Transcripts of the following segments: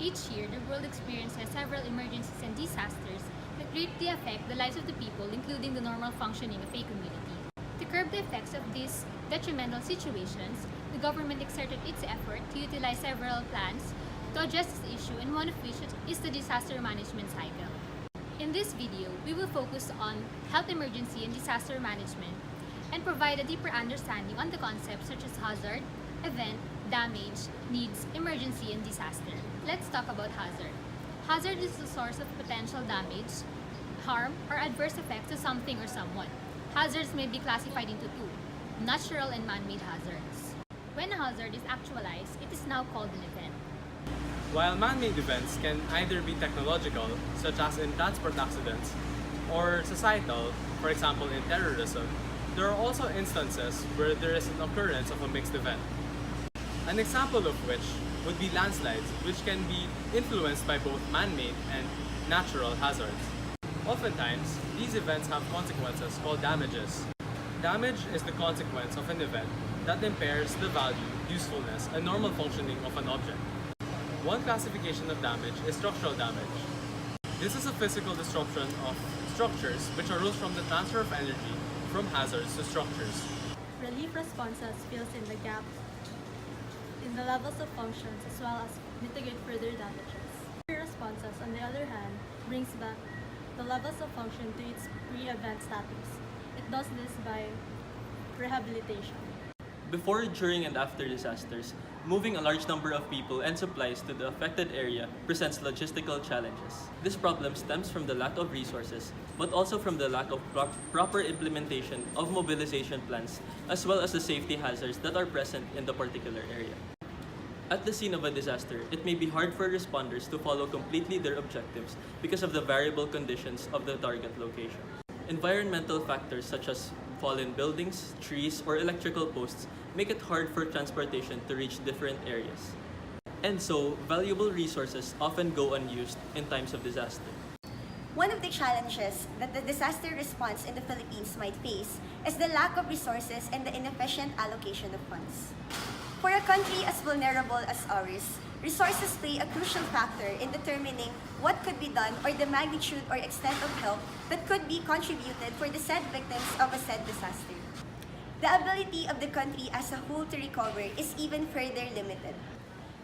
Each year, the world experiences several emergencies and disasters that greatly affect the lives of the people, including the normal functioning of a community. To curb the effects of these detrimental situations, the government exerted its effort to utilize several plans to address this issue, and one of which is the disaster management cycle. In this video, we will focus on health emergency and disaster management and provide a deeper understanding on the concepts such as hazard, event, damage, needs, emergency, and disaster. Let's talk about hazard. Hazard is the source of potential damage, harm, or adverse effects to something or someone. Hazards may be classified into two: natural and man-made hazards. When a hazard is actualized, it is now called an event. While man-made events can either be technological, such as in transport accidents, or societal, for example in terrorism, there are also instances where there is an occurrence of a mixed event. An example of which would be landslides, which can be influenced by both man-made and natural hazards. Oftentimes, these events have consequences called damages. Damage is the consequence of an event that impairs the value, usefulness, and normal functioning of an object. One classification of damage is structural damage. This is a physical disruption of structures which arose from the transfer of energy from hazards to structures. Relief responses fills in the gap in the levels of functions as well as mitigate further damages. Responses, on the other hand, brings back the levels of function to its pre-event status. It does this by rehabilitation. Before, during, and after disasters, moving a large number of people and supplies to the affected area presents logistical challenges. This problem stems from the lack of resources, but also from the lack of proper implementation of mobilization plans, as well as the safety hazards that are present in the particular area. At the scene of a disaster, it may be hard for responders to follow completely their objectives because of the variable conditions of the target location. Environmental factors such as fallen buildings, trees, or electrical posts make it hard for transportation to reach different areas. And so, valuable resources often go unused in times of disaster. One of the challenges that the disaster response in the Philippines might face is the lack of resources and the inefficient allocation of funds. For a country as vulnerable as ours, resources play a crucial factor in determining what could be done or the magnitude or extent of help that could be contributed for the said victims of a said disaster. The ability of the country as a whole to recover is even further limited.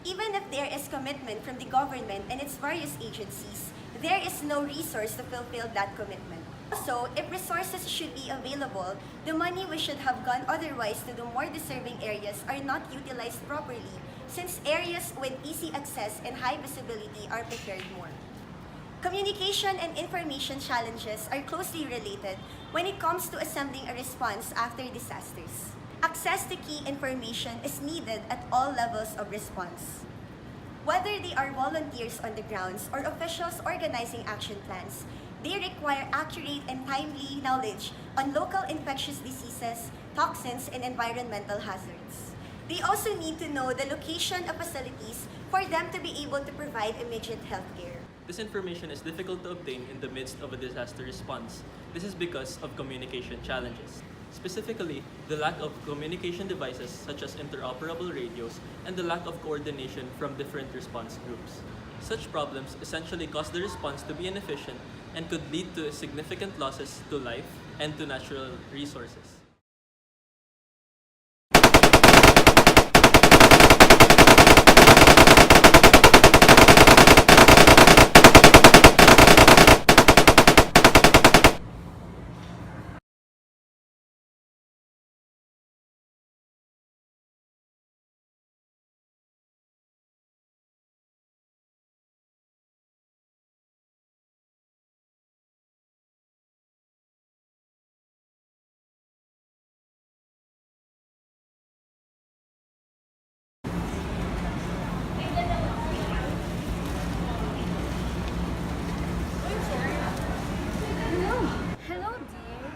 Even if there is commitment from the government and its various agencies, there is no resource to fulfill that commitment. Also, if resources should be available, the money we should have gone otherwise to the more deserving areas are not utilized properly, since areas with easy access and high visibility are prepared more. Communication and information challenges are closely related when it comes to assembling a response after disasters. Access to key information is needed at all levels of response. Whether they are volunteers on the grounds or officials organizing action plans, they require accurate and timely knowledge on local infectious diseases, toxins, and environmental hazards. They also need to know the location of facilities for them to be able to provide immediate health care. This information is difficult to obtain in the midst of a disaster response. This is because of communication challenges. Specifically, the lack of communication devices such as interoperable radios and the lack of coordination from different response groups. Such problems essentially cause the response to be inefficient and could lead to significant losses to life and to natural resources. Hello, dear.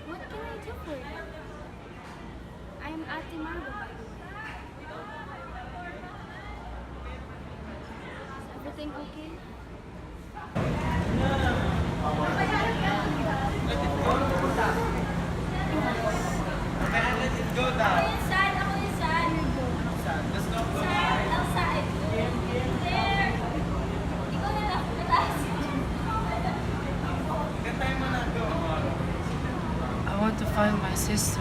What can I do for you? I'm Ate Margo, by the way. Is everything okay? Let it go down. Ako yung saan. Let's go. Saan? Ang saan? sister.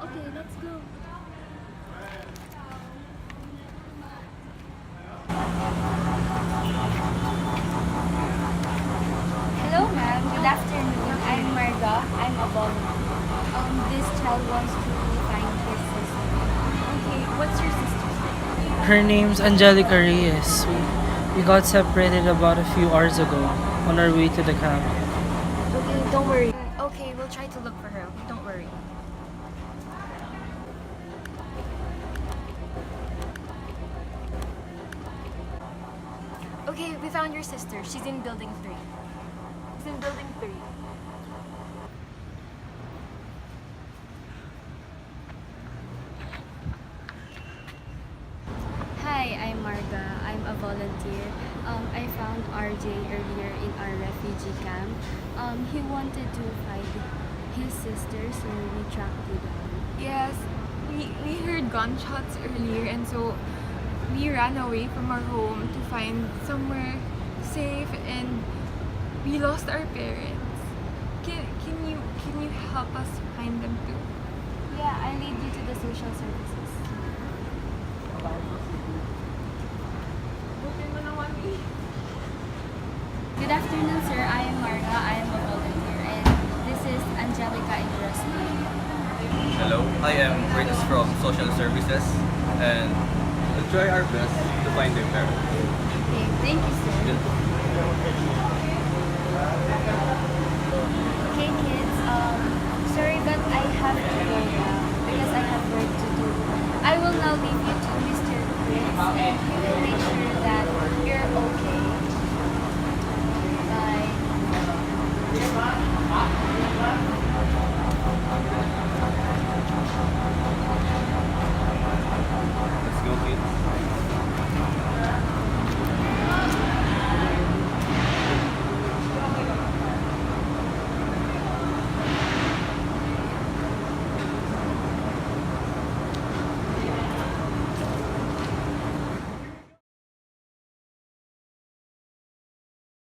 Okay, let's go. Hello, ma'am. Good afternoon. I'm Marga. I'm a volunteer. This child wants to find his sister. Okay, what's your sister's name? Her name's Angelica Reyes. We got separated about a few hours ago on our way to the camp. Okay, don't worry. Okay, we'll try to look for her. Okay, don't worry. Okay, we found your sister. She's in building 3. She's in building 3. Hi, I'm Marga. I'm a volunteer. I found RJ earlier in our refugee camp. He wanted to find his sister, so we tracked it down. Yes, we heard gunshots earlier, and so we ran away from our home to find somewhere safe, and we lost our parents. Can you help us find them too? Yeah, I'll lead you to the social services. Good afternoon, sir. I am Marga. I am a volunteer, and this is Angelica and Garcia. Hello, I am Reyes from Social Services, and we'll try our best to find their parents. Okay, thank you, sir. Okay, kids. Sorry, but I have to go now because I have work to do. I will now leave you to Mr. Cruz, and he will make sure that you're okay.